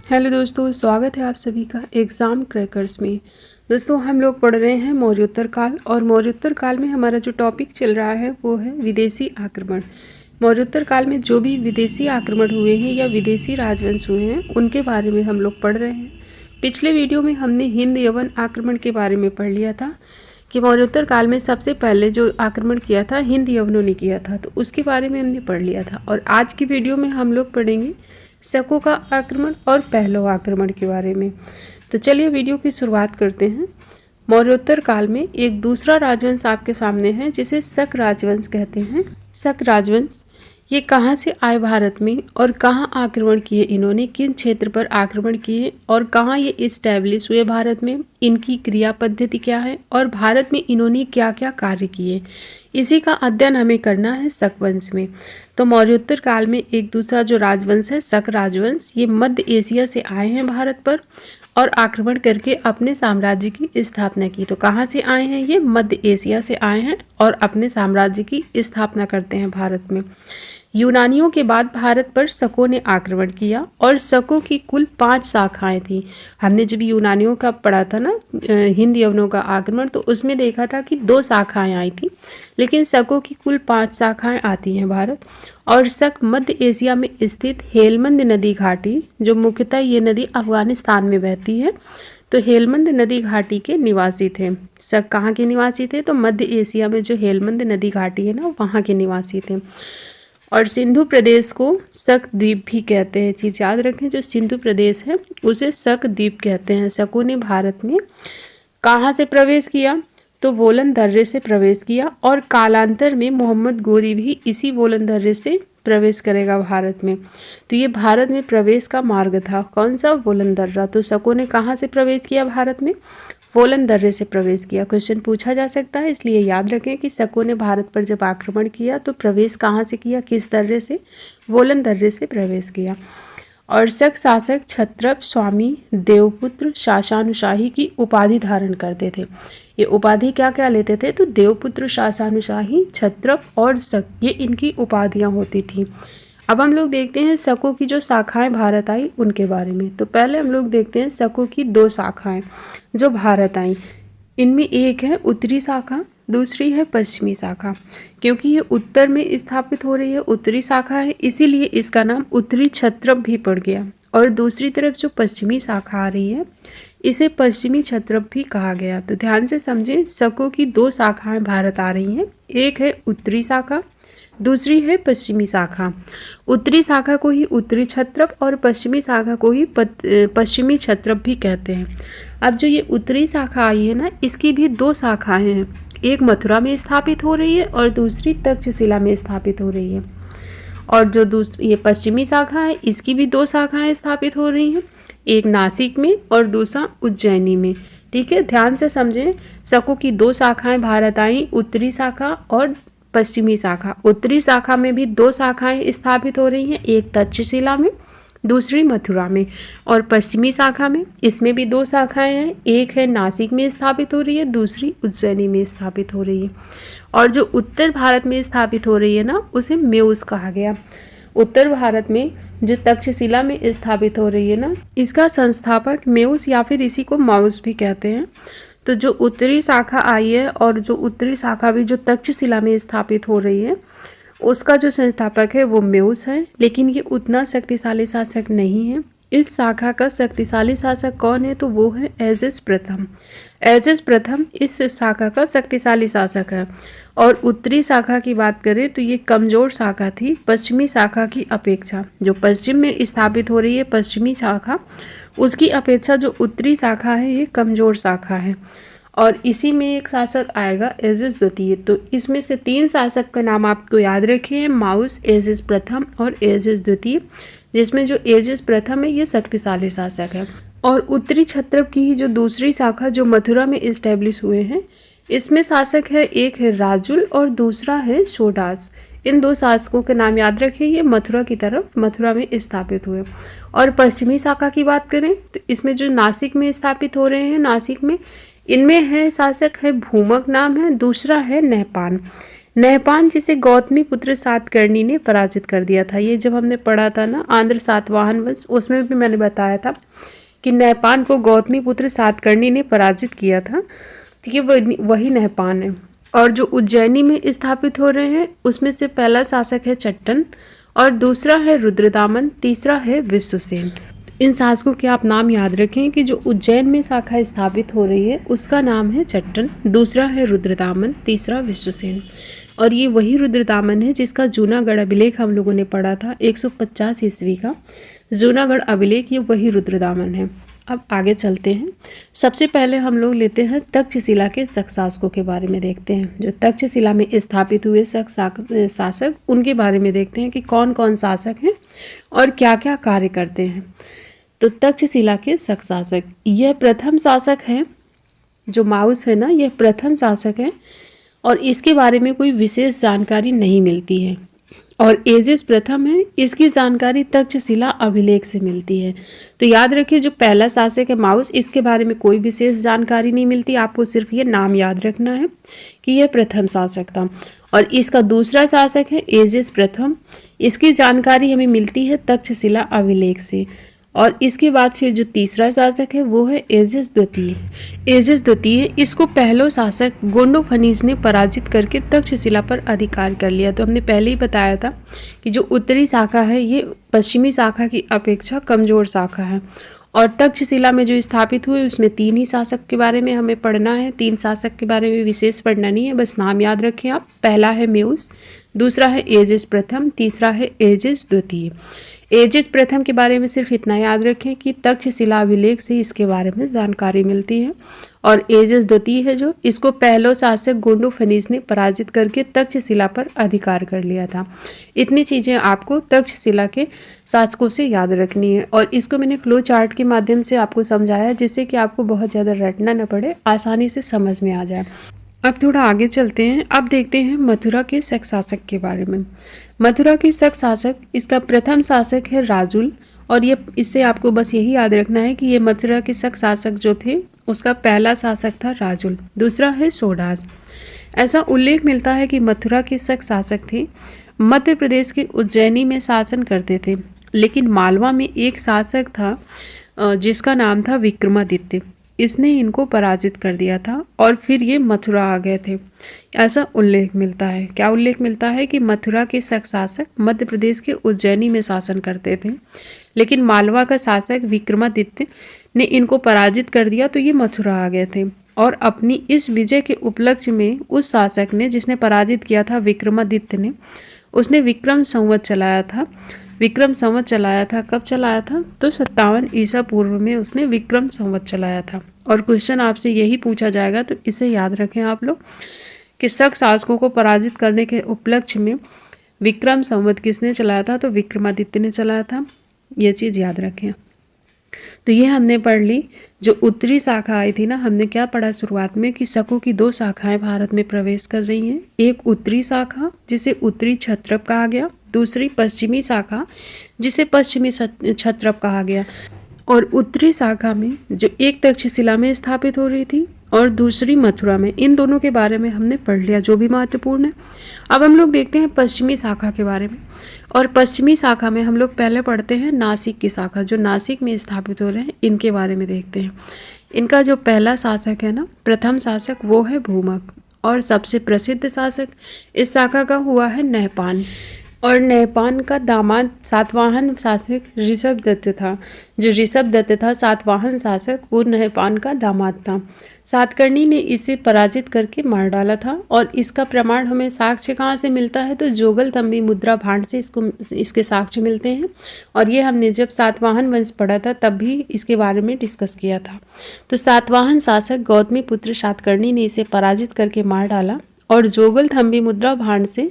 Hello दोस्तों, स्वागत है आप सभी का एग्ज़ाम क्रैकर्स में। दोस्तों, हम लोग पढ़ रहे हैं मौर्योत्तर काल और मौर्योत्तर काल में हमारा जो टॉपिक चल रहा है वो है विदेशी आक्रमण। मौर्योत्तर काल में जो भी विदेशी आक्रमण हुए हैं या विदेशी राजवंश हुए हैं उनके बारे में हम लोग पढ़ रहे हैं। पिछले वीडियो में हमने हिंद यवन आक्रमण के बारे में पढ़ लिया था कि मौर्योत्तर काल में सबसे पहले जो आक्रमण किया था हिंद यवनों ने किया था, तो उसके बारे में हमने पढ़ लिया था। और आज की वीडियो में हम लोग पढ़ेंगे शकों का आक्रमण और पहलव आक्रमण के बारे में। तो चलिए वीडियो की शुरुआत करते हैं। मौर्योत्तर काल में एक दूसरा राजवंश आपके सामने है जिसे शक राजवंश कहते हैं। शक राजवंश ये कहाँ से आए भारत में और कहाँ आक्रमण किए, इन्होंने किन क्षेत्र पर आक्रमण किए और कहाँ ये इस्टेब्लिश हुए भारत में, इनकी क्रिया पद्धति क्या है और भारत में इन्होंने क्या क्या कार्य किए, इसी का अध्ययन हमें करना है शक वंश में। तो मौर्योत्तर काल में एक दूसरा जो राजवंश है शक राजवंश, ये मध्य एशिया से आए हैं भारत पर और आक्रमण करके अपने साम्राज्य की स्थापना की। तो कहाँ से आए हैं ये? मध्य एशिया से आए हैं और अपने साम्राज्य की स्थापना करते हैं भारत में। यूनानियों के बाद भारत पर शकों ने आक्रमण किया और शकों की कुल 5 शाखाएं थी। हमने जब यूनानियों का पढ़ा था ना हिंद यवनों का आक्रमण, तो उसमें देखा था कि 2 शाखाएं आई थी, लेकिन शकों की कुल 5 शाखाएं आती हैं भारत। और शक मध्य एशिया में स्थित हेलमंद नदी घाटी, जो मुख्यतः ये नदी अफगानिस्तान में बहती है, तो हेलमंद नदी घाटी के निवासी थे। शक कहाँ के निवासी थे? तो मध्य एशिया में जो हेलमंद नदी घाटी है ना, वहाँ के निवासी थे। और सिंधु प्रदेश को शक द्वीप भी कहते हैं। चीज़ याद रखें, जो सिंधु प्रदेश है उसे शक द्वीप कहते हैं। शकों ने भारत में कहाँ से प्रवेश किया? तो वोलन दर्रे से प्रवेश किया और कालांतर में मोहम्मद गोरी भी इसी वोलन दर्रे से प्रवेश करेगा भारत में। तो ये भारत में प्रवेश का मार्ग था। कौन सा? वोलन दर्रा। तो शकों ने कहाँ से प्रवेश किया भारत में? वोलन दर्रे से प्रवेश किया। क्वेश्चन पूछा जा सकता है, इसलिए याद रखें कि शकों ने भारत पर जब आक्रमण किया तो प्रवेश कहाँ से किया, किस दर्रे से? वोलन दर्रे से प्रवेश किया। और शक शासक क्षत्रप, स्वामी, देवपुत्र, शासानुशाही की उपाधि धारण करते थे। ये उपाधि क्या क्या लेते थे? तो देवपुत्र, शासानुशाही, क्षत्रप और शक, ये इनकी उपाधियां होती थी। अब हम लोग देखते हैं शकों की जो शाखाएं भारत आई उनके बारे में। तो पहले हम लोग देखते हैं शकों की 2 शाखाएं जो भारत आई। इनमें एक है उत्तरी शाखा, दूसरी है पश्चिमी शाखा। क्योंकि ये उत्तर में स्थापित हो रही है, उत्तरी शाखा है, इसीलिए इसका नाम उत्तरी क्षत्रप भी पड़ गया। और दूसरी तरफ जो पश्चिमी शाखा आ रही है इसे पश्चिमी क्षत्रप भी कहा गया। तो ध्यान से समझें, शकों की 2 शाखाएं भारत आ रही हैं। एक है उत्तरी शाखा, दूसरी है पश्चिमी शाखा। उत्तरी शाखा को ही उत्तरी क्षत्रप और पश्चिमी शाखा को ही पश्चिमी क्षत्रप भी कहते हैं। अब जो ये उत्तरी शाखा आई है ना, इसकी भी 2 शाखाएं हैं। एक मथुरा में स्थापित हो रही है और दूसरी तक्षशिला में स्थापित हो रही है। और जो दूसरी ये पश्चिमी शाखा है, इसकी भी 2 शाखाएं स्थापित हो रही हैं, एक नासिक में और दूसरा उज्जैनी में। ठीक है, ध्यान से समझें। शकों की 2 शाखाएं भारत आई, उत्तरी शाखा और पश्चिमी शाखा। उत्तरी शाखा में भी 2 शाखाएं स्थापित हो रही हैं, एक तक्षशिला में, दूसरी मथुरा में। और पश्चिमी शाखा में इसमें भी 2 शाखाएं हैं, एक है नासिक में स्थापित हो रही है, दूसरी उज्जैनी में स्थापित हो रही है। और जो उत्तर भारत में स्थापित हो रही है ना, उसे मेउस कहा गया। उत्तर भारत में जो तक्षशिला में स्थापित हो रही है ना, इसका संस्थापक मेउस या फिर इसी को माउस भी कहते हैं। तो जो उत्तरी शाखा आई है और जो उत्तरी शाखा भी जो तक्षशिला में स्थापित हो रही है, उसका जो संस्थापक है वो मेउस है, लेकिन ये उतना शक्तिशाली शासक नहीं है। इस शाखा का शक्तिशाली शासक कौन है? तो वो है एजेस प्रथम। एजेस प्रथम इस शाखा का शक्तिशाली शासक है। और उत्तरी शाखा की बात करें तो ये कमजोर शाखा थी पश्चिमी शाखा की अपेक्षा। जो पश्चिम में स्थापित हो रही है पश्चिमी शाखा, उसकी अपेक्षा जो उत्तरी शाखा है ये कमजोर शाखा है। और इसी में एक शासक आएगा एजेस द्वितीय। तो इसमें से 3 शासक का नाम आपको याद रखे हैं, माउस, एजेस प्रथम और एजेस द्वितीय, जिसमें जो एजेस प्रथम है ये शक्तिशाली शासक है। और उत्तरी क्षत्रप की ही जो दूसरी शाखा जो मथुरा में इस्टेब्लिश हुए हैं, इसमें शासक है, एक है राजुल और दूसरा है शोडास। इन 2 शासकों के नाम याद रखें, ये मथुरा की तरफ मथुरा में स्थापित हुए। और पश्चिमी शाखा की बात करें तो इसमें जो नासिक में स्थापित हो रहे हैं, नासिक में इनमें है शासक है भूमक नाम है, दूसरा है नहपान। नहपान जिसे गौतमी पुत्र सातकर्णी ने पराजित कर दिया था। ये जब हमने पढ़ा था ना आंध्र सातवाहन वंश, उसमें भी मैंने बताया था कि नहपान को गौतमी पुत्र सातकर्णी ने पराजित किया था। तो ये वही नहपान है। और जो उज्जैनी में स्थापित हो रहे हैं उसमें से पहला शासक है चट्टन और दूसरा है रुद्रदामन, तीसरा है विश्वसेन। इन शासकों के आप नाम याद रखें कि जो उज्जैन में शाखा स्थापित हो रही है उसका नाम है चट्टन, दूसरा है रुद्रदामन, तीसरा विश्वसेन। और ये वही रुद्रदामन है जिसका जूनागढ़ अभिलेख हम लोगों ने पढ़ा था 150 ईस्वी का जूनागढ़ अभिलेख, ये वही रुद्रदामन है। अब आगे चलते हैं। सबसे पहले हम लोग लेते हैं तक्षशिला के शक शासकों के बारे में देखते हैं। जो तक्षशिला में स्थापित हुए शक शासक उनके बारे में देखते हैं कि कौन कौन शासक हैं और क्या क्या कार्य करते हैं। तो तक्षशिला के शक शासक, यह प्रथम शासक है। जो माउस है ना, यह प्रथम शासक है और इसके बारे में कोई विशेष जानकारी नहीं मिलती है। और एजिस प्रथम है, इसकी जानकारी तक्षशिला अभिलेख से मिलती है। तो याद रखिए जो पहला शासक है माउस, इसके बारे में कोई विशेष जानकारी नहीं मिलती, आपको सिर्फ ये नाम याद रखना है कि यह प्रथम शासक था। और इसका दूसरा शासक है एजिस प्रथम, इसकी जानकारी हमें मिलती है तक्षशिला अभिलेख से। और इसके बाद फिर जो तीसरा शासक है वो है एजिस द्वितीय। एजिस द्वितीय, इसको पहलो शासक गोंडोफनीस ने पराजित करके तक्षशिला पर अधिकार कर लिया। तो हमने पहले ही बताया था कि जो उत्तरी शाखा है ये पश्चिमी शाखा की अपेक्षा कमजोर शाखा है। और तक्षशिला में जो स्थापित हुए उसमें 3 ही शासक के बारे में हमें पढ़ना है। 3 शासक के बारे में विशेष पढ़ना नहीं है, बस नाम याद रखें आप। पहला है मेउस, दूसरा है एजिस प्रथम, तीसरा है एजिस द्वितीय। एजिस प्रथम के बारे में सिर्फ इतना याद रखें कि तक्षशिला अभिलेख से इसके बारे में जानकारी मिलती है। और एजिस द्वितीय है जो, इसको पहलो शासक गोंडोफनीस ने पराजित करके तक्षशिला पर अधिकार कर लिया था। इतनी चीज़ें आपको तक्षशिला के शासकों से याद रखनी है। और इसको मैंने फ्लो चार्ट के माध्यम से आपको समझाया जिससे कि आपको बहुत ज़्यादा रटना न पड़े, आसानी से समझ में आ जाए। अब थोड़ा आगे चलते हैं। अब देखते हैं मथुरा के शक शासक के बारे में। मथुरा के शक शासक, इसका प्रथम शासक है राजुल। और ये इससे आपको बस यही याद रखना है कि ये मथुरा के शक शासक जो थे उसका पहला शासक था राजुल, दूसरा है सोडास। ऐसा उल्लेख मिलता है कि मथुरा के शक शासक थे, मध्य प्रदेश के उज्जैनी में शासन करते थे। लेकिन मालवा में एक शासक था जिसका नाम था विक्रमादित्य, इसने इनको पराजित कर दिया था और फिर ये मथुरा आ गए थे, ऐसा उल्लेख मिलता है। क्या उल्लेख मिलता है कि मथुरा के शक शासक मध्य प्रदेश के उज्जैनी में शासन करते थे, लेकिन मालवा का शासक विक्रमादित्य ने इनको पराजित कर दिया तो ये मथुरा आ गए थे। और अपनी इस विजय के उपलक्ष्य में उस शासक ने जिसने पराजित किया था विक्रमादित्य ने, उसने विक्रम संवत चलाया था। विक्रम संवत चलाया था, कब चलाया था? तो 57 ईसा पूर्व में उसने विक्रम संवत चलाया था। और क्वेश्चन आपसे यही पूछा जाएगा, तो इसे याद रखें आप लोग कि शक शासकों को पराजित करने के उपलक्ष्य में विक्रम संवत किसने चलाया था? तो विक्रमादित्य ने चलाया था। ये चीज़ याद रखें। तो ये हमने पढ़ ली। जो उत्तरी शाखा आई थी ना, हमने क्या पढ़ा शुरुआत में कि शकों की 2 शाखाएं भारत में प्रवेश कर रही हैं। एक उत्तरी शाखा जिसे उत्तरी क्षत्रप कहा गया, दूसरी पश्चिमी शाखा जिसे पश्चिमी क्षत्रप कहा गया। और उत्तरी शाखा में जो एक तक्षशिला में स्थापित हो रही थी और दूसरी मथुरा में, इन दोनों के बारे में हमने पढ़ लिया जो भी महत्वपूर्ण है। अब हम लोग देखते हैं पश्चिमी शाखा के बारे में। और पश्चिमी शाखा में हम लोग पहले पढ़ते हैं नासिक की शाखा, जो नासिक में स्थापित हो रहे हैं, इनके बारे में देखते हैं। इनका जो पहला शासक है ना, प्रथम शासक, वो है भूमक। और सबसे प्रसिद्ध शासक इस शाखा का हुआ है नहपान। और नहपान का दामाद सातवाहन शासक ऋषभदत्त था। जो ऋषभदत्त था सातवाहन शासक, वो नहपान का दामाद था। सातकर्णी ने इसे पराजित करके मार डाला था। और इसका प्रमाण हमें साक्ष्य कहाँ से मिलता है? तो जोगलथम्बी मुद्रा भांड से इसके साक्ष्य मिलते हैं। और ये हमने जब सातवाहन वंश पढ़ा था तब भी इसके बारे में डिस्कस किया था। तो सातवाहन शासक गौतमी पुत्र सातकर्णी ने इसे पराजित करके मार डाला। और जोगलथम्बी मुद्रा भांड से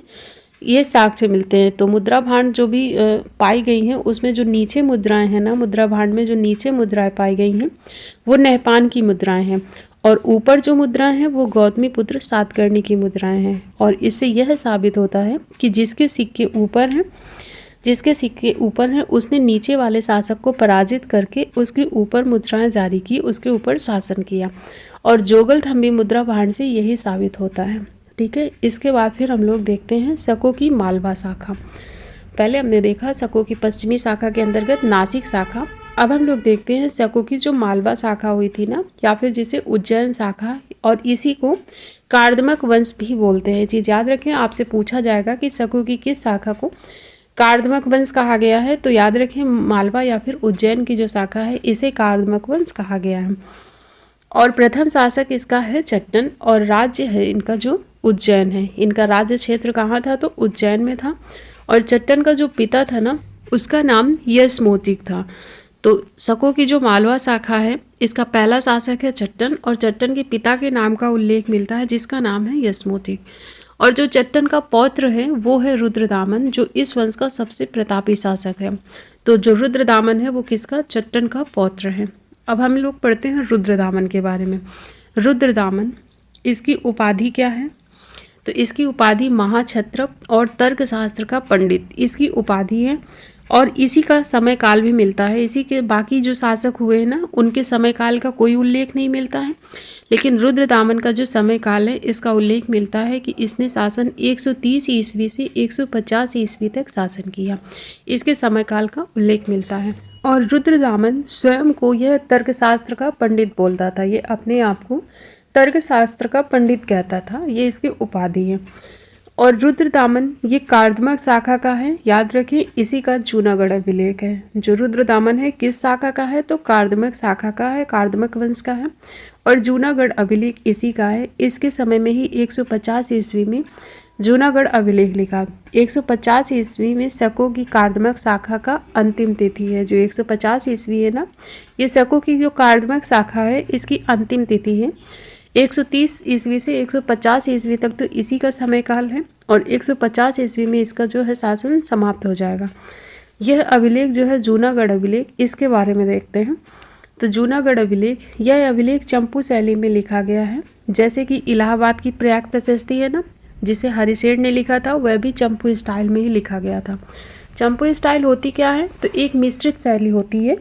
ये साक्ष्य मिलते हैं। तो मुद्रा भांड जो भी पाई गई हैं उसमें जो नीचे मुद्राएं हैं ना, मुद्रा भांड में जो नीचे मुद्राएं पाई गई हैं वो नहपान की मुद्राएं हैं। और ऊपर जो मुद्राएं हैं वो गौतमी पुत्र सातकर्णी की मुद्राएं हैं। और इससे यह साबित होता है कि जिसके सिक्के ऊपर हैं उसने नीचे वाले शासक को पराजित करके उसके ऊपर मुद्राएं जारी की, उसके ऊपर शासन किया। और जोगलथम्बी मुद्रा भांड से यही साबित होता है। ठीक है। इसके बाद फिर हम लोग देखते हैं शकों की मालवा शाखा। पहले हमने देखा शकों की पश्चिमी शाखा के अंतर्गत नासिक शाखा। अब हम लोग देखते हैं शकों की जो मालवा शाखा हुई थी ना, या फिर जिसे उज्जैन शाखा, और इसी को कार्दमक वंश भी बोलते हैं। चीज़ याद रखें, आपसे पूछा जाएगा कि शकों की किस शाखा को कार्दमक वंश कहा गया है, तो याद रखें मालवा या फिर उज्जैन की जो शाखा है इसे कार्दमक वंश कहा गया है। और प्रथम शासक इसका है चट्टन, और राज्य है इनका जो उज्जैन है। इनका राज्य क्षेत्र कहाँ था, तो उज्जैन में था। और चट्टन का जो पिता था ना, उसका नाम यशमोतिक था। तो शकों की जो मालवा शाखा है इसका पहला शासक है चट्टन, और चट्टन के पिता के नाम का उल्लेख मिलता है जिसका नाम है यशमोतिक। और जो चट्टन का पौत्र है वो है रुद्रदामन, जो इस वंश का सबसे प्रतापी शासक है। तो जो रुद्रदामन है वो किसका, चट्टन का पौत्र है। अब हम लोग पढ़ते हैं रुद्रदामन के बारे में। रुद्रदामन, इसकी उपाधि क्या है, तो इसकी उपाधि महाक्षत्रप और तर्कशास्त्र का पंडित इसकी उपाधि है। और इसी का समय काल भी मिलता है। इसी के बाकी जो शासक हुए हैं ना, उनके समय काल का कोई उल्लेख नहीं मिलता है, लेकिन रुद्रदामन का जो समय काल है इसका उल्लेख मिलता है कि इसने शासन 130 ईस्वी से 150 ईस्वी तक शासन किया। इसके समय काल का उल्लेख मिलता है। और रुद्रदामन स्वयं को यह तर्कशास्त्र का पंडित बोलता था। ये अपने आप को तर्कशास्त्र का पंडित कहता था, ये इसकी उपाधि है। और रुद्रदामन ये कार्दमक शाखा का है, याद रखिए इसी का जूनागढ़ अभिलेख है। जो रुद्रदामन है किस शाखा का है, तो कार्दमक शाखा का है, कार्दमक वंश का है। और जूनागढ़ अभिलेख इसी का है। इसके समय में ही 150 ईस्वी में जूनागढ़ अभिलेख लिखा। 150 ईस्वी में शकों की कार्दमक शाखा का अंतिम तिथि है। जो 150 ईस्वी है ना, ये शकों की जो कार्दमक शाखा है इसकी अंतिम तिथि है। 130 ईस्वी से 150 ईस्वी तक तो इसी का समय काल है, और 150 ईस्वी में इसका जो है शासन समाप्त हो जाएगा। यह अभिलेख जो है जूनागढ़ अभिलेख, इसके बारे में देखते हैं। तो जूनागढ़ अभिलेख, यह अभिलेख चंपू शैली में लिखा गया है। जैसे कि इलाहाबाद की प्रयाग प्रशस्ति है ना, जिसे हरिशेठ ने लिखा था, वह भी चंपू स्टाइल में ही लिखा गया था। चंपू स्टाइल होती क्या है, तो एक मिश्रित शैली होती है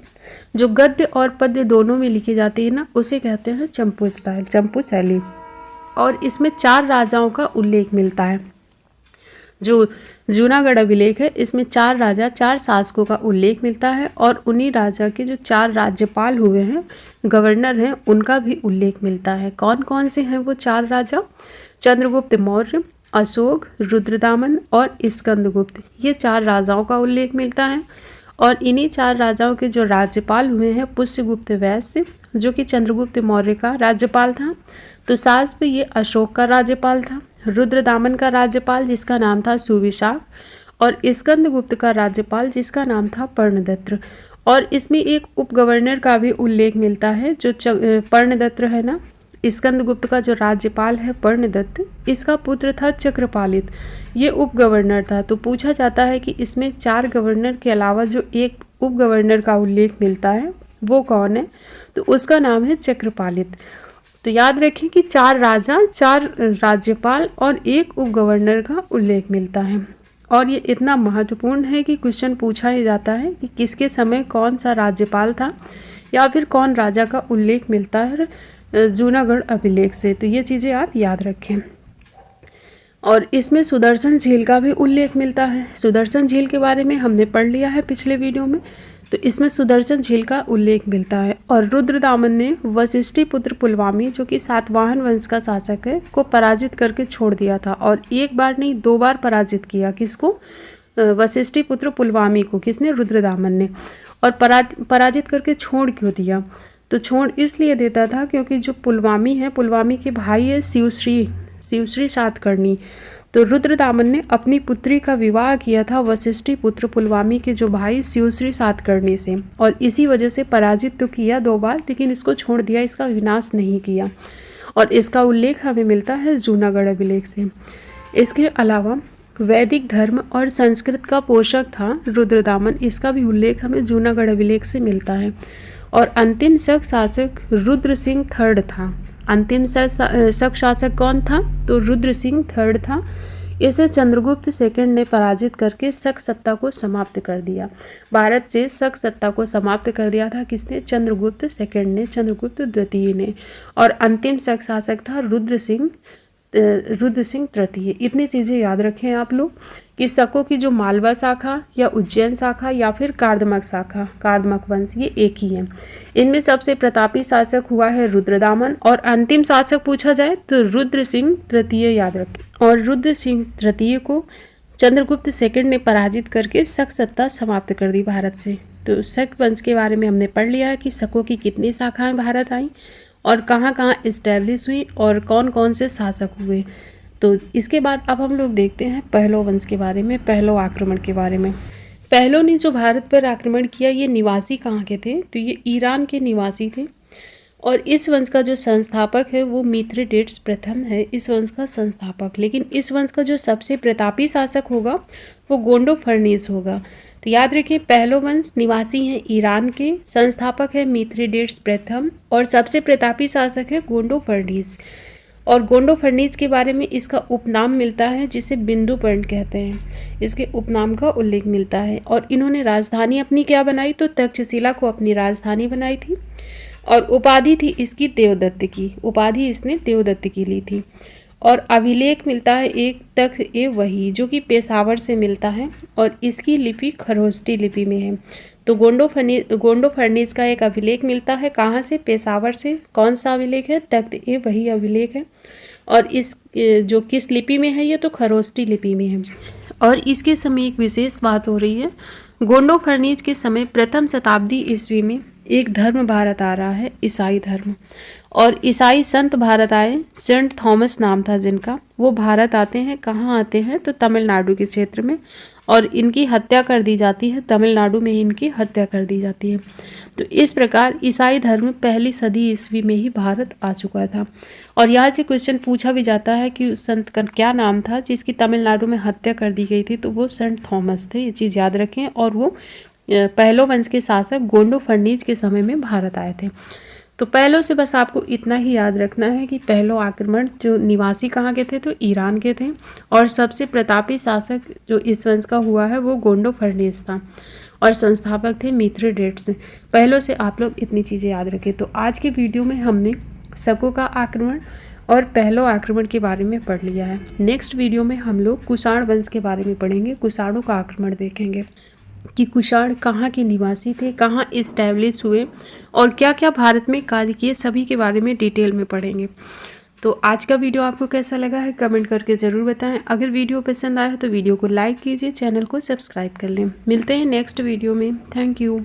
जो गद्य और पद्य दोनों में लिखी जाती है ना, उसे कहते हैं चंपू स्टाइल, चंपू शैली। और इसमें 4 राजाओं का उल्लेख मिलता है। जो जूनागढ़ अभिलेख है इसमें 4 राजा, 4 शासकों का उल्लेख मिलता है। और उन्हीं राजा के जो 4 राज्यपाल हुए हैं, गवर्नर हैं, उनका भी उल्लेख मिलता है। कौन कौन से हैं वो 4 राजा, चंद्रगुप्त मौर्य, अशोक, रुद्रदामन और स्कंदगुप्त, ये 4 राजाओं का उल्लेख मिलता है। और इन्हीं 4 राजाओं के जो राज्यपाल हुए हैं, पुष्यगुप्त वैश्य जो कि चंद्रगुप्त मौर्य का राज्यपाल था, तुषार पे ये अशोक का राज्यपाल था, रुद्रदामन का राज्यपाल जिसका नाम था सुविशाख, और स्कंदगुप्त का राज्यपाल जिसका नाम था पर्णदत्र। और इसमें एक उप गवर्नर का भी उल्लेख मिलता है जो पर्णदत्र है ना। स्कंदगुप्त का जो राज्यपाल है पर्णदत्त, इसका पुत्र था चक्रपालित, ये उप गवर्नर था। तो पूछा जाता है कि इसमें 4 गवर्नर के अलावा जो एक उप गवर्नर का उल्लेख मिलता है वो कौन है, तो उसका नाम है चक्रपालित। तो याद रखें कि 4 राजा, 4 राज्यपाल और एक उप गवर्नर का उल्लेख मिलता है। और ये इतना महत्वपूर्ण है कि क्वेश्चन पूछा ही जाता है कि किसके समय कौन सा राज्यपाल था या फिर कौन राजा का उल्लेख मिलता है जूनागढ़ अभिलेख से। तो ये चीज़ें आप याद रखें। और इसमें सुदर्शन झील का भी उल्लेख मिलता है। सुदर्शन झील के बारे में हमने पढ़ लिया है पिछले वीडियो में, तो इसमें सुदर्शन झील का उल्लेख मिलता है। और रुद्रदामन ने वशिष्ठी पुत्र पुलवामी जो कि सातवाहन वंश का शासक है को पराजित करके छोड़ दिया था। और एक बार नहीं 2 बार पराजित किया। किसको, वशिष्ठी पुत्र पुलवामी को। किसने, रुद्रदामन ने। और पराजित करके छोड़ क्यों दिया, तो छोड़ इसलिए देता था क्योंकि जो पुलवामी है, पुलवामी के भाई है शिवश्री सातकर्णी। तो रुद्रदामन ने अपनी पुत्री का विवाह किया था वशिष्ठी पुत्र पुलवामी के जो भाई शिवश्री सातकर्णी से, और इसी वजह से पराजित तो किया 2 बार, लेकिन इसको छोड़ दिया, इसका विनाश नहीं किया। और इसका उल्लेख हमें मिलता है जूनागढ़ अभिलेख से। इसके अलावा वैदिक धर्म और संस्कृत का पोषक था रुद्रदामन, इसका भी उल्लेख हमें जूनागढ़ अभिलेख से मिलता है। और अंतिम शक शासक रुद्र सिंह थर्ड था। अंतिम शक शासक कौन था, तो रुद्र सिंह थर्ड था। इसे चंद्रगुप्त सेकंड ने पराजित करके शक सत्ता को समाप्त कर दिया। भारत से शक सत्ता को समाप्त कर दिया था किसने, चंद्रगुप्त सेकंड ने, चंद्रगुप्त द्वितीय ने। और अंतिम शक शासक था रुद्र सिंह रुद्र सिंह तृतीय। इतनी चीज़ें याद रखें आप लोग कि शकों की जो मालवा शाखा या उज्जैन शाखा या फिर कार्दमक शाखा, कार्दमक वंश, ये एक ही है। इनमें सबसे प्रतापी शासक हुआ है रुद्रदामन, और अंतिम शासक पूछा जाए तो रुद्र सिंह तृतीय याद रखें। और रुद्र सिंह तृतीय को चंद्रगुप्त सेकंड ने पराजित करके शक सत्ता समाप्त कर दी भारत से। तो शक वंश के बारे में हमने पढ़ लिया है कि शकों की कितनी शाखाएं भारत आईं और कहाँ कहाँ इस्टेब्लिश हुई और कौन कौन से शासक हुए। तो इसके बाद अब हम लोग देखते हैं पहलो वंश के बारे में, पहलो आक्रमण के बारे में। पहलो ने जो भारत पर आक्रमण किया, ये निवासी कहाँ के थे? तो ये ईरान के निवासी थे, और इस वंश का जो संस्थापक है वो मिथ्रेडेट्स प्रथम है, इस वंश का संस्थापक। लेकिन इस वंश का जो सबसे प्रतापी शासक होगा वो गोंडोफर्निस होगा। तो याद रखिए, पहलो वंश निवासी हैं ईरान के, संस्थापक है मिथ्रेडेट्स प्रथम, और सबसे प्रतापी शासक है गोंडोफर्निस। और गोंडोफर्निस के बारे में इसका उपनाम मिलता है जिसे बिंदुपर्ण कहते हैं, इसके उपनाम का उल्लेख मिलता है। और इन्होंने राजधानी अपनी क्या बनाई? तो तक्षशिला को अपनी राजधानी बनाई थी, और उपाधि थी इसकी देवदत्त की, उपाधि इसने देवदत्त की ली थी। और अभिलेख मिलता है एक तख्त ए वही, जो कि पेशावर से मिलता है, और इसकी लिपि खरोष्टी लिपि में है। तो गोंडोफर्निस का एक अभिलेख मिलता है, कहाँ से? पेशावर से। कौन सा अभिलेख है? तख्त ए वही अभिलेख है, और इस जो किस लिपि में है? ये तो खरोष्टी लिपि में है। और इसके समय एक विशेष बात हो रही है, गोंडोफर्निस के समय प्रथम शताब्दी ईस्वी में एक धर्म भारत आ रहा है, ईसाई धर्म। और ईसाई संत भारत आए, सेंट थॉमस नाम था जिनका, वो भारत आते हैं। कहाँ आते हैं? तो तमिलनाडु के क्षेत्र में, और इनकी हत्या कर दी जाती है, तमिलनाडु में ही इनकी हत्या कर दी जाती है। तो इस प्रकार ईसाई धर्म पहली सदी ईस्वी में ही भारत आ चुका था। और यहाँ से क्वेश्चन पूछा भी जाता है कि उस संत का क्या नाम था जिसकी तमिलनाडु में हत्या कर दी गई थी? तो वो सेंट थॉमस थे, ये चीज़ याद रखें। और वो पहलो वंश के शासक गोंडोफर्निस के समय में भारत आए थे। तो पहलो से बस आपको इतना ही याद रखना है कि पहलो आक्रमण जो निवासी कहाँ के थे? तो ईरान के थे, और सबसे प्रतापी शासक जो इस वंश का हुआ है वो गोंडोफर्निस था, और संस्थापक थे मिथ्रेडेट्स। पहलो से आप लोग इतनी चीज़ें याद रखें। तो आज के वीडियो में हमने शकों का आक्रमण और पहलो आक्रमण के बारे में पढ़ लिया है। नेक्स्ट वीडियो में हम लोग कुषाण वंश के बारे में पढ़ेंगे, कुषाणों का आक्रमण देखेंगे कि कुषाण कहाँ के निवासी थे, कहाँ इस्टेब्लिश हुए, और क्या क्या भारत में कार्य किए, सभी के बारे में डिटेल में पढ़ेंगे। तो आज का वीडियो आपको कैसा लगा है कमेंट करके ज़रूर बताएं। अगर वीडियो पसंद आया तो वीडियो को लाइक कीजिए, चैनल को सब्सक्राइब कर लें। मिलते हैं नेक्स्ट वीडियो में। Thank you.